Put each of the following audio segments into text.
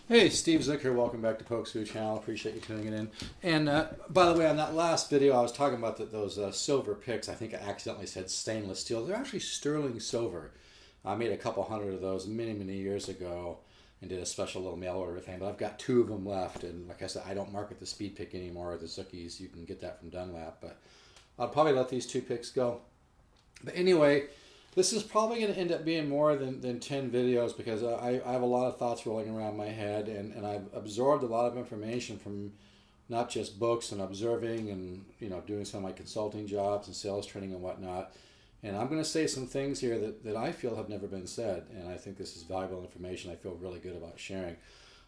Hey, Steve Zicker, welcome back to Pokesoo Channel. Appreciate you tuning in. And by the way, on that last video, I was talking about those silver picks. I think I accidentally said stainless steel. They're actually sterling silver. I made a couple hundred of those many, many years ago and did a special little mail order thing. But I've got two of them left. And like I said, I don't market the speed pick anymore or the Zookies. You can get that from Dunlap. But I'll probably let these two picks go. But anyway, this is probably going to end up being more than 10 videos because I have a lot of thoughts rolling around my head, and I've absorbed a lot of information from not just books and observing and doing some of my consulting jobs and sales training and whatnot. And I'm going to say some things here that I feel have never been said, and I think this is valuable information I feel really good about sharing.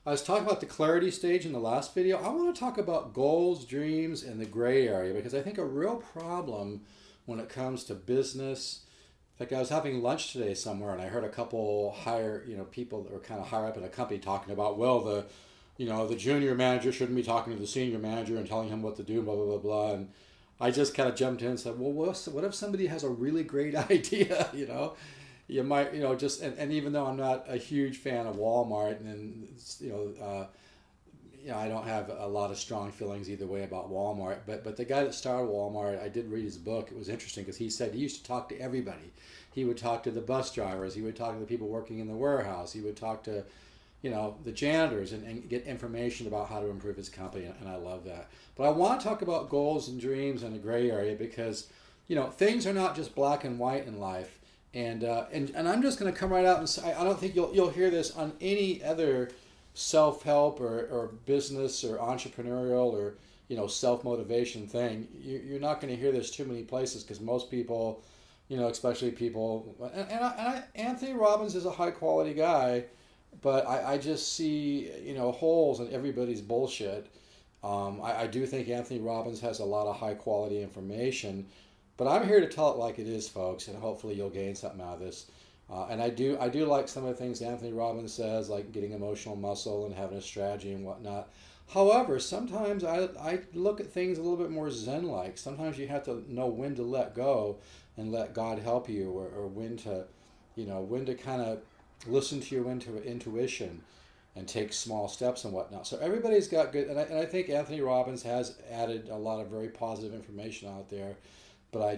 I was talking about the clarity stage in the last video. I want to talk about goals, dreams, and the gray area because I think a real problem when it comes to business. In fact, I was having lunch today somewhere, and I heard a couple higher, people that were kind of higher up in a company talking about, well, the junior manager shouldn't be talking to the senior manager and telling him what to do, blah blah blah blah. And I just kind of jumped in and said, well, what if somebody has a really great idea? You might, just and even though I'm not a huge fan of Walmart, and I don't have a lot of strong feelings either way about Walmart, but the guy that started Walmart, I did read his book. It was interesting because he said he used to talk to everybody. He would talk to the bus drivers. He would talk to the people working in the warehouse. He would talk to, the janitors and get information about how to improve his company, and I love that. But I want to talk about goals and dreams and the gray area because, things are not just black and white in life. And I'm just going to come right out and say, I don't think you'll hear this on any other self-help or business or entrepreneurial or self-motivation thing. You're not going to hear this too many places because most people, especially people, Anthony Robbins is a high-quality guy, but I just see holes in everybody's bullshit. I do think Anthony Robbins has a lot of high-quality information, but I'm here to tell it like it is, folks, and hopefully you'll gain something out of this. And I do like some of the things Anthony Robbins says, like getting emotional muscle and having a strategy and whatnot. However, sometimes I look at things a little bit more Zen-like. Sometimes you have to know when to let go and let God help you, or when to kind of listen to your intuition and take small steps and whatnot. So everybody's got good, and I think Anthony Robbins has added a lot of very positive information out there. But I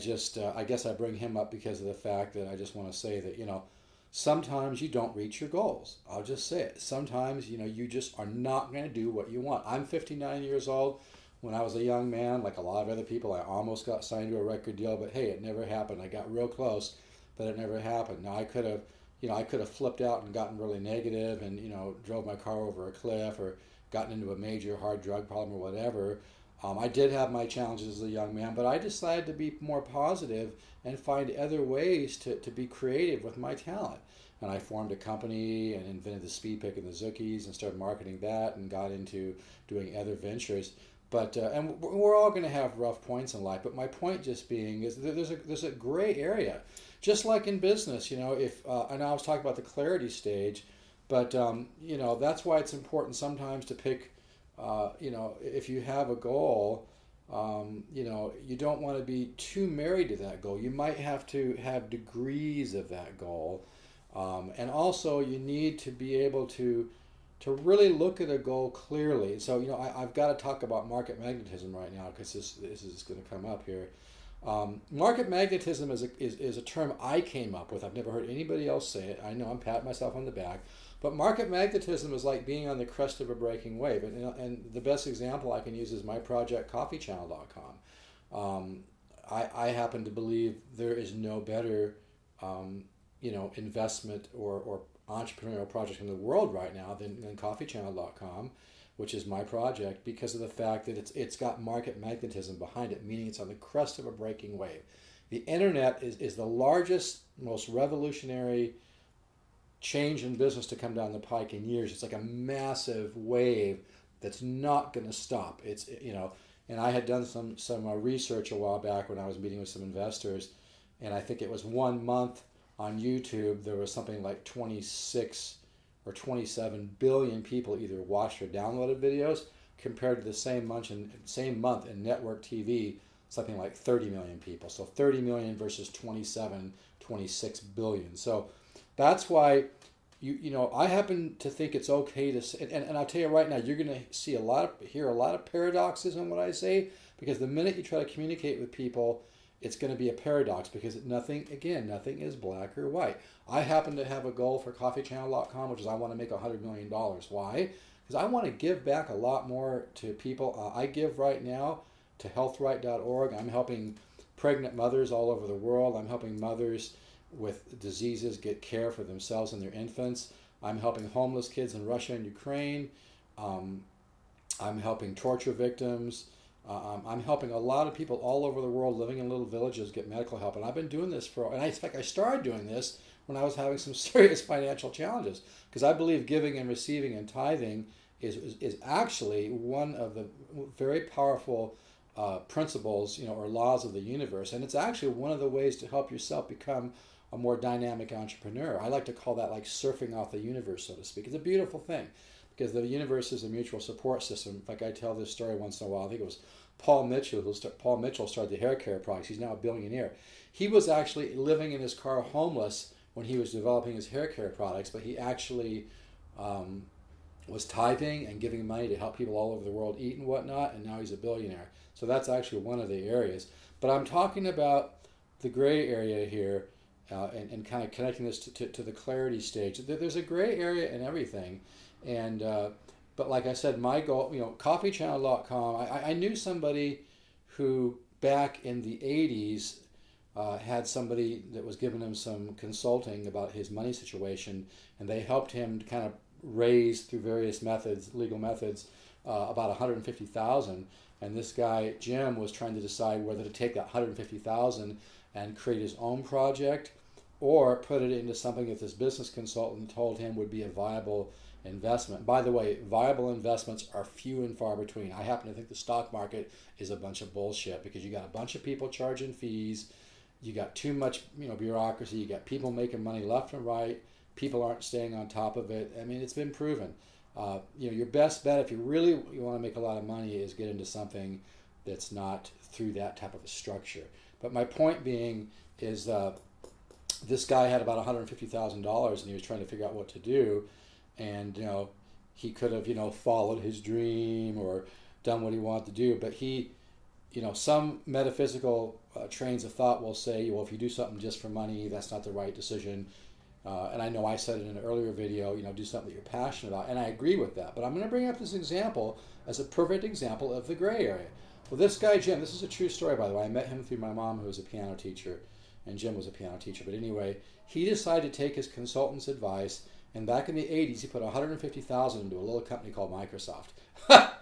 guess I bring him up because of the fact that I just want to say that, sometimes you don't reach your goals. I'll just say it. Sometimes, you just are not going to do what you want. I'm 59 years old. When I was a young man, like a lot of other people, I almost got signed to a record deal, but hey, it never happened. I got real close, but it never happened. Now I could have flipped out and gotten really negative and, drove my car over a cliff or gotten into a major hard drug problem or whatever. I did have my challenges as a young man, but I decided to be more positive and find other ways to be creative with my talent. And I formed a company and invented the speed pick and the Zookies and started marketing that and got into doing other ventures. But and we're all going to have rough points in life. But my point just being is that there's a gray area, just like in business. If and I was talking about the clarity stage, but that's why it's important sometimes to pick. If you have a goal, you don't want to be too married to that goal. You might have to have degrees of that goal. And also you need to be able to really look at a goal clearly. So, I've got to talk about market magnetism right now because this is going to come up here. Market magnetism is a term I came up with. I've never heard anybody else say it. I know I'm patting myself on the back. But market magnetism is like being on the crest of a breaking wave. And the best example I can use is my project, coffeechannel.com. I happen to believe there is no better, investment or entrepreneurial project in the world right now than coffeechannel.com, which is my project, because of the fact that it's got market magnetism behind it, meaning it's on the crest of a breaking wave. The internet is the largest, most revolutionary change in business to come down the pike in years. It's like a massive wave that's not going to stop. And I had done some research a while back when I was meeting with some investors, and I think it was 1 month on YouTube there was something like 26 or 27 billion people either watched or downloaded videos, compared to the same month in network TV, something like 30 million people. So 30 million versus 26 billion. So that's why you know, I happen to think it's okay to say, and I'll tell you right now, you're going to see hear a lot of paradoxes in what I say, because the minute you try to communicate with people, it's going to be a paradox, because nothing is black or white. I happen to have a goal for coffeechannel.com, which is I want to make $100 million. Why? Because I want to give back a lot more to people. I give right now to healthright.org. I'm helping pregnant mothers all over the world. I'm helping mothers with diseases get care for themselves and their infants. I'm helping homeless kids in Russia and Ukraine. I'm helping torture victims. I'm helping a lot of people all over the world living in little villages get medical help. And I've been doing this in fact, I started doing this when I was having some serious financial challenges, because I believe giving and receiving and tithing is actually one of the very powerful principles, you know, or laws of the universe. And it's actually one of the ways to help yourself become a more dynamic entrepreneur. I like to call that like surfing off the universe, so to speak. It's a beautiful thing, because the universe is a mutual support system. In fact, I tell this story once in a while. I think it was Paul Mitchell started the hair care products. He's now a billionaire. He was actually living in his car homeless when he was developing his hair care products, but he actually was tithing and giving money to help people all over the world eat and whatnot, and now he's a billionaire. So that's actually one of the areas. But I'm talking about the gray area here, and kind of connecting this to the clarity stage. There's a gray area in everything, and but like I said, my goal, you know, coffeechannel.com. I knew somebody who back in the 80s had somebody that was giving him some consulting about his money situation, and they helped him to kind of raise through various methods, legal methods, about $150,000. And this guy Jim was trying to decide whether to take that $150,000 and create his own project, or put it into something that this business consultant told him would be a viable investment. By the way, viable investments are few and far between. I happen to think the stock market is a bunch of bullshit, because you got a bunch of people charging fees, you got too much, you know, bureaucracy, you got people making money left and right, people aren't staying on top of it. I mean, it's been proven. You know, your best bet if you want to make a lot of money is get into something that's not through that type of a structure. But my point being is this guy had about $150,000, and he was trying to figure out what to do. And, you know, he could have, you know, followed his dream or done what he wanted to do. But he, you know, some metaphysical trains of thought will say, well, if you do something just for money, that's not the right decision. And I know I said it in an earlier video, you know, do something that you're passionate about. And I agree with that. But I'm going to bring up this example as a perfect example of the gray area. Well, this guy, Jim, this is a true story, by the way. I met him through my mom, who was a piano teacher. And Jim was a piano teacher. But anyway, he decided to take his consultant's advice. And back in the 80s, he put $150,000 into a little company called Microsoft.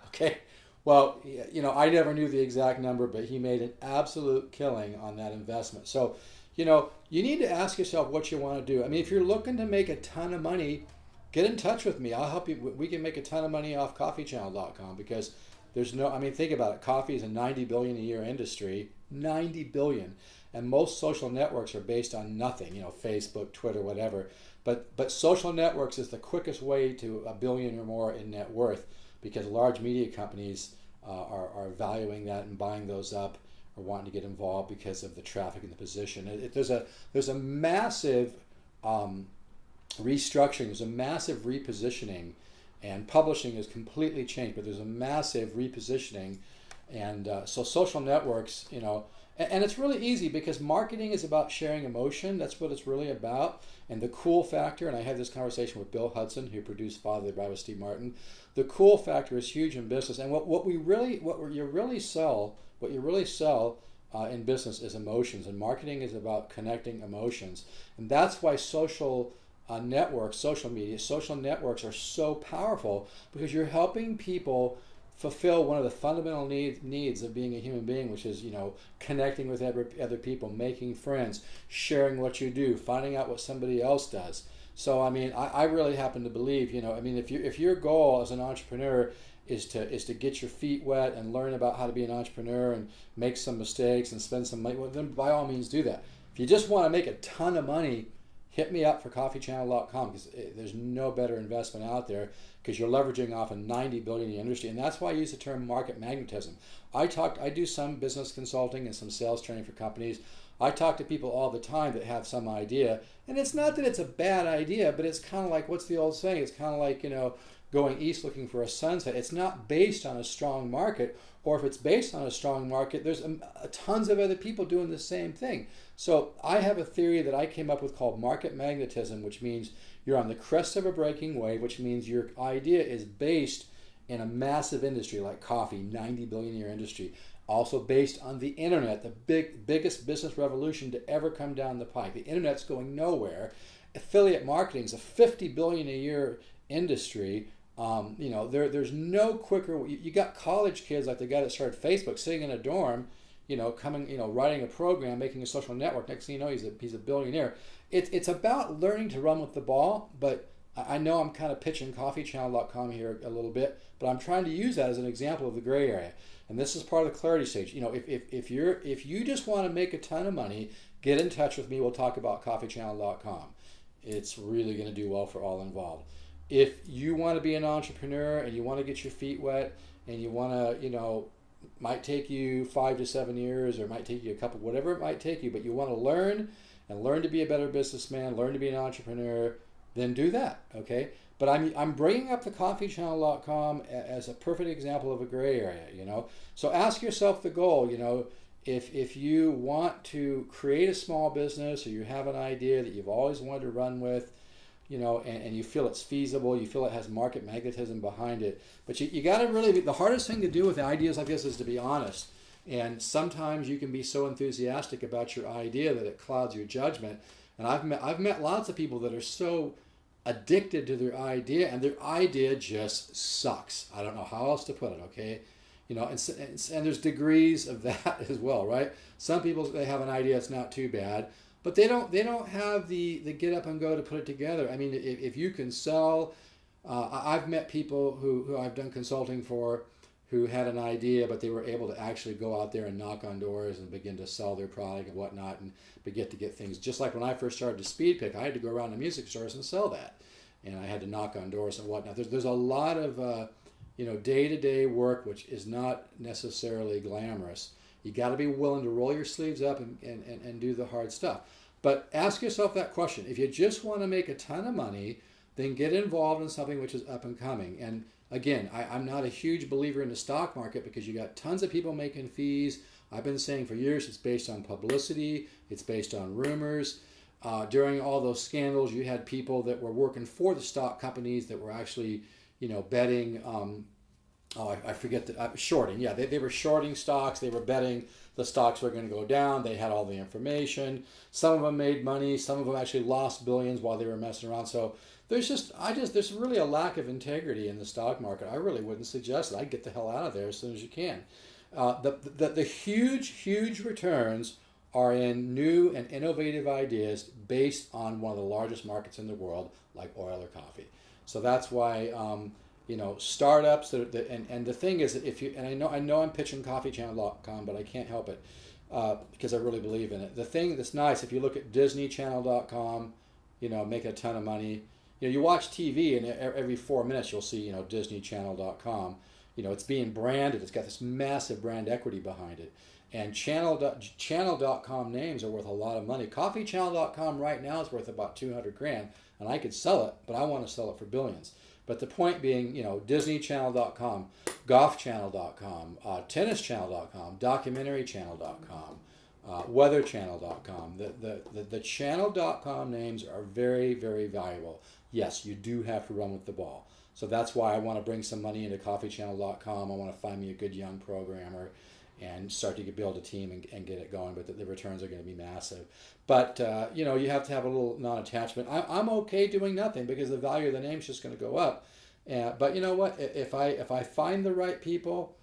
Okay. Well, you know, I never knew the exact number, but he made an absolute killing on that investment. So, you know, you need to ask yourself what you want to do. I mean, if you're looking to make a ton of money, get in touch with me. I'll help you. We can make a ton of money off coffeechannel.com, because there's no, I mean, think about it. Coffee is a $90 billion a year industry, $90 billion. And most social networks are based on nothing, you know, Facebook, Twitter, whatever. But social networks is the quickest way to $1 billion or more in net worth, because large media companies are valuing that and buying those up, or wanting to get involved because of the traffic and the position. There's a massive restructuring, there's a massive repositioning, and publishing has completely changed, but there's a massive repositioning. And so social networks, you know, and it's really easy, because marketing is about sharing emotion. That's what it's really about. And the cool factor, and I had this conversation with Bill Hudson, who produced Father the Bride with Steve Martin. The cool factor is huge in business. And what you really sell in business is emotions. And marketing is about connecting emotions. And that's why social networks, social media, social networks are so powerful, because you're helping people fulfill one of the fundamental needs of being a human being, which is, you know, connecting with other people, making friends, sharing what you do, finding out what somebody else does. So, I mean, I really happen to believe, you know, I mean, if your goal as an entrepreneur is to get your feet wet and learn about how to be an entrepreneur and make some mistakes and spend some money, well, then by all means do that. If you just want to make a ton of money, hit me up for coffeechannel.com, because there's no better investment out there, because you're leveraging off a $90 billion industry. And that's why I use the term market magnetism. I do some business consulting and some sales training for companies. I talk to people all the time that have some idea, and it's not that it's a bad idea, but it's kind of like, what's the old saying? It's kind of like, going east looking for a sunset. It's not based on a strong market, or if it's based on a strong market, there's tons of other people doing the same thing. So I have a theory that I came up with called market magnetism, which means you're on the crest of a breaking wave, which means your idea is based in a massive industry like coffee, 90 billion a year industry. Also based on the internet, the biggest business revolution to ever come down the pike. The internet's going nowhere. Affiliate marketing is a 50 billion a year industry. There's no quicker. You got college kids like the guy that started Facebook sitting in a dorm, writing a program, making a social network. Next thing you know, he's a billionaire. It's about learning to run with the ball. But I know I'm kind of pitching coffeechannel.com here a little bit, but I'm trying to use that as an example of the gray area. And this is part of the clarity stage. If you just want to make a ton of money, get in touch with me. We'll talk about coffeechannel.com. It's really going to do well for all involved. If you want to be an entrepreneur and you want to get your feet wet and you want to, might take you 5 to 7 years, or it might take you a couple, whatever it might take you, but you want to learn to be a better businessman, learn to be an entrepreneur, then do that, okay? But I'm bringing up the coffeechannel.com as a perfect example of a gray area, So ask yourself the goal, if you want to create a small business, or you have an idea that you've always wanted to run with, and you feel it's feasible, you feel it has market magnetism behind it. But you got to really, the hardest thing to do with ideas like this is to be honest. And sometimes you can be so enthusiastic about your idea that it clouds your judgment. And I've met lots of people that are so addicted to their idea, and their idea just sucks. I don't know how else to put it, okay? And there's degrees of that as well, right? Some people, they have an idea that's not too bad, but they don't have the get up and go to put it together. I mean, if you can sell, I've met people who I've done consulting for, who had an idea, but they were able to actually go out there and knock on doors and begin to sell their product and whatnot, and begin to get things. Just like when I first started to speed pick, I had to go around to music stores and sell that, and I had to knock on doors and whatnot. There's a lot of day-to-day work which is not necessarily glamorous. You got to be willing to roll your sleeves up and do the hard stuff. But ask yourself that question. If you just want to make a ton of money, then get involved in something which is up and coming. And again, I'm not a huge believer in the stock market, because you got tons of people making fees. I've been saying for years it's based on publicity, it's based on rumors. During all those scandals, you had people that were working for the stock companies that were actually, betting. I forget shorting. Yeah, they were shorting stocks. They were betting the stocks were going to go down. They had all the information. Some of them made money. Some of them actually lost billions while they were messing around. So there's really a lack of integrity in the stock market. I really wouldn't suggest it. I'd get the hell out of there as soon as you can. The huge returns are in new and innovative ideas based on one of the largest markets in the world, like oil or coffee. So that's why startups and the thing is that if you, and I know I'm pitching coffeechannel.com, but I can't help it because I really believe in it. The thing that's nice, if you look at disneychannel.com, make a ton of money. You watch TV and every 4 minutes you'll see disneychannel.com. It's being branded. It's got this massive brand equity behind it. And channel.com names are worth a lot of money. Coffeechannel.com right now is worth about 200 grand, and I could sell it, but I want to sell it for billions. But the point being, DisneyChannel.com, GolfChannel.com, TennisChannel.com, DocumentaryChannel.com, WeatherChannel.com. The Channel.com names are very, very valuable. Yes, you do have to run with the ball. So that's why I want to bring some money into CoffeeChannel.com. I want to find me a good young programmer and start to build a team and get it going. But the returns are going to be massive. But, you have to have a little non-attachment. I'm okay doing nothing because the value of the name is just going to go up. But you know what? If I find the right people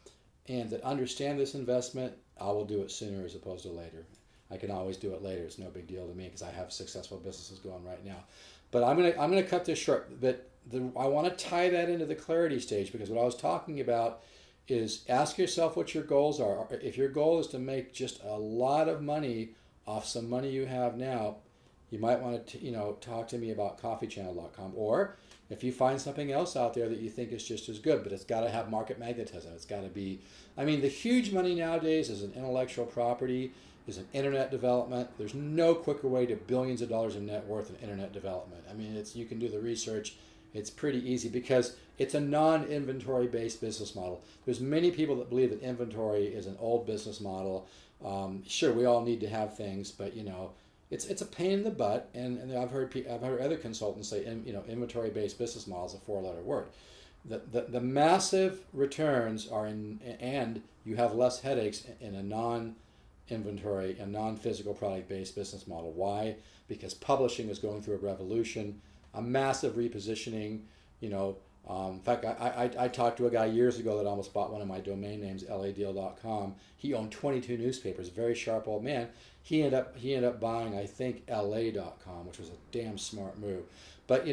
and that understand this investment, I will do it sooner as opposed to later. I can always do it later. It's no big deal to me because I have successful businesses going right now. But I'm gonna cut this short. But I want to tie that into the clarity stage, because what I was talking about is ask yourself what your goals are. If your goal is to make just a lot of money off some money you have now, you might want to, talk to me about coffeechannel.com. Or if you find something else out there that you think is just as good, but it's got to have market magnetism. It's got to be, the huge money nowadays is in intellectual property, is in internet development. There's no quicker way to billions of dollars in net worth in internet development. You can do the research. It's pretty easy because it's a non-inventory based business model. There's many people that believe that inventory is an old business model. Sure, we all need to have things, but it's a pain in the butt. And I've heard other consultants say, inventory based business model is a 4-letter word. The massive returns are and you have less headaches in a non-inventory and non-physical product based business model. Why? Because publishing is going through a revolution, a massive repositioning. In fact, I talked to a guy years ago that almost bought one of my domain names, ladeal.com. He owned 22 newspapers, very sharp old man. He ended up buying, I think, la.com, which was a damn smart move. But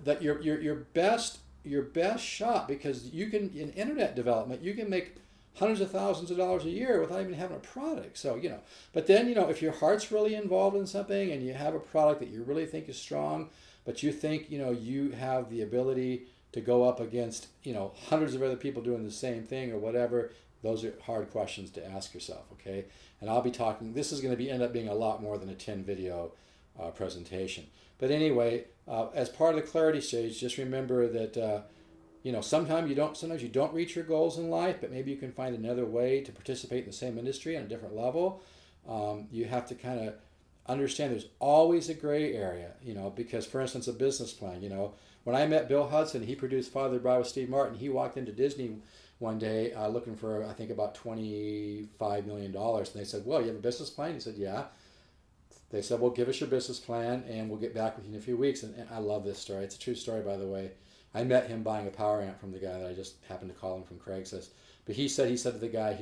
that your best shot, because you can, in internet development, you can make hundreds of thousands of dollars a year without even having a product. So, but then, if your heart's really involved in something and you have a product that you really think is strong, but you think, you have the ability to go up against, hundreds of other people doing the same thing or whatever, those are hard questions to ask yourself, okay? And I'll be talking, this is going to end up being a lot more than a 10 video presentation. But anyway, as part of the clarity stage, just remember that, sometimes you don't reach your goals in life, but maybe you can find another way to participate in the same industry on a different level. You have to kind of understand there's always a gray area, because, for instance, a business plan, when I met Bill Hudson, he produced Father Bride with Steve Martin. He walked into Disney one day looking for, I think, about $25 million. And they said, well, you have a business plan? He said, yeah. They said, well, give us your business plan and we'll get back with you in a few weeks. And I love this story. It's a true story, by the way. I met him buying a power amp from the guy that I just happened to call him from Craigslist. But he said to the guy,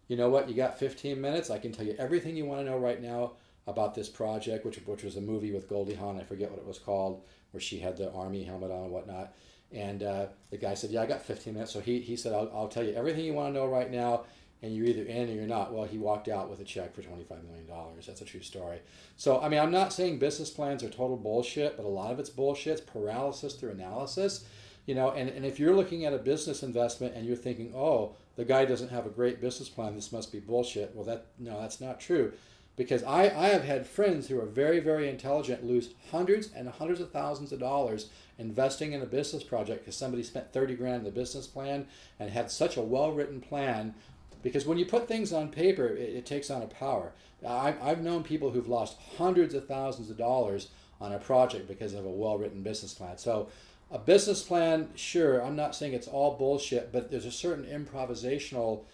you know what, you got 15 minutes. I can tell you everything you want to know right now about this project, which was a movie with Goldie Hawn. I forget what it was called, where she had the army helmet on and whatnot. And the guy said, yeah, I got 15 minutes. So he said, I'll tell you everything you want to know right now, and you're either in or you're not. Well, he walked out with a check for $25 million. That's a true story. So, I'm not saying business plans are total bullshit, but a lot of it's bullshit. It's paralysis through analysis. And if you're looking at a business investment and you're thinking, oh, the guy doesn't have a great business plan, this must be bullshit. Well, that's not true. Because I have had friends who are very, very intelligent lose hundreds and hundreds of thousands of dollars investing in a business project because somebody spent 30 grand in the business plan and had such a well-written plan. Because when you put things on paper, it takes on a power. I've known people who've lost hundreds of thousands of dollars on a project because of a well-written business plan. So a business plan, sure, I'm not saying it's all bullshit, but there's a certain improvisational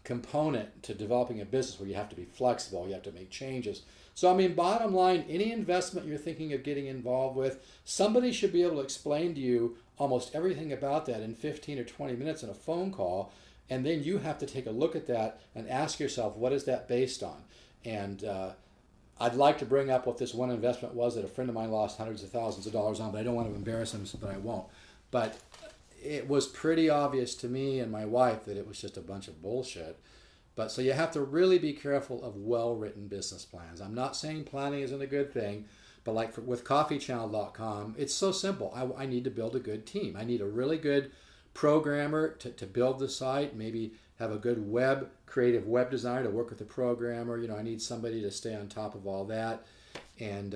component to developing a business where you have to be flexible, you have to make changes. So, bottom line, any investment you're thinking of getting involved with, somebody should be able to explain to you almost everything about that in 15 or 20 minutes in a phone call, and then you have to take a look at that and ask yourself, what is that based on? And I'd like to bring up what this one investment was that a friend of mine lost hundreds of thousands of dollars on, but I don't want to embarrass him, but I won't. But it was pretty obvious to me and my wife that it was just a bunch of bullshit. But so you have to really be careful of well-written business plans. I'm not saying planning isn't a good thing, but like with coffeechannel.com, it's so simple. I need to build a good team. I need a really good programmer to build the site, maybe have a good creative web designer to work with the programmer. I need somebody to stay on top of all that and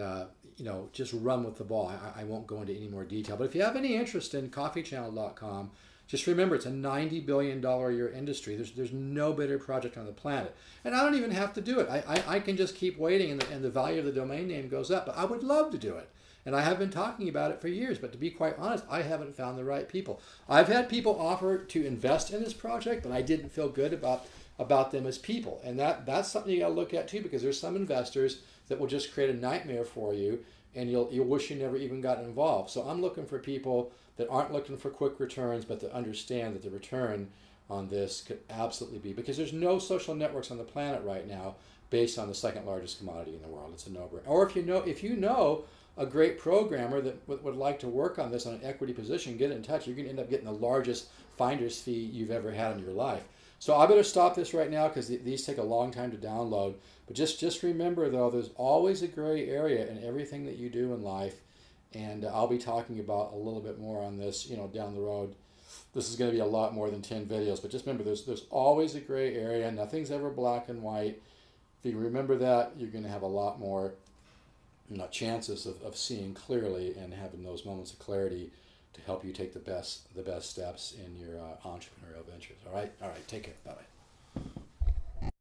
just run with the ball. I won't go into any more detail. But if you have any interest in coffeechannel.com, just remember it's a $90 billion a year industry. There's no better project on the planet. And I don't even have to do it. I can just keep waiting and the value of the domain name goes up. But I would love to do it. And I have been talking about it for years. But to be quite honest, I haven't found the right people. I've had people offer to invest in this project, but I didn't feel good about them as people. And that's something you got to look at too, because there's some investors that will just create a nightmare for you, and you'll wish you never even got involved. So I'm looking for people that aren't looking for quick returns, but that understand that the return on this could absolutely be, because there's no social networks on the planet right now based on the second largest commodity in the world. It's a no-brainer. Or if you know a great programmer that would like to work on this on an equity position, get in touch. You're going to end up getting the largest finder's fee you've ever had in your life. So I better stop this right now because these take a long time to download. But just remember, though, there's always a gray area in everything that you do in life. And I'll be talking about a little bit more on this, down the road. This is going to be a lot more than 10 videos. But just remember, there's always a gray area. Nothing's ever black and white. If you remember that, you're going to have a lot more chances of seeing clearly and having those moments of clarity to help you take the best steps in your entrepreneurial ventures. All right? Take care. Bye-bye.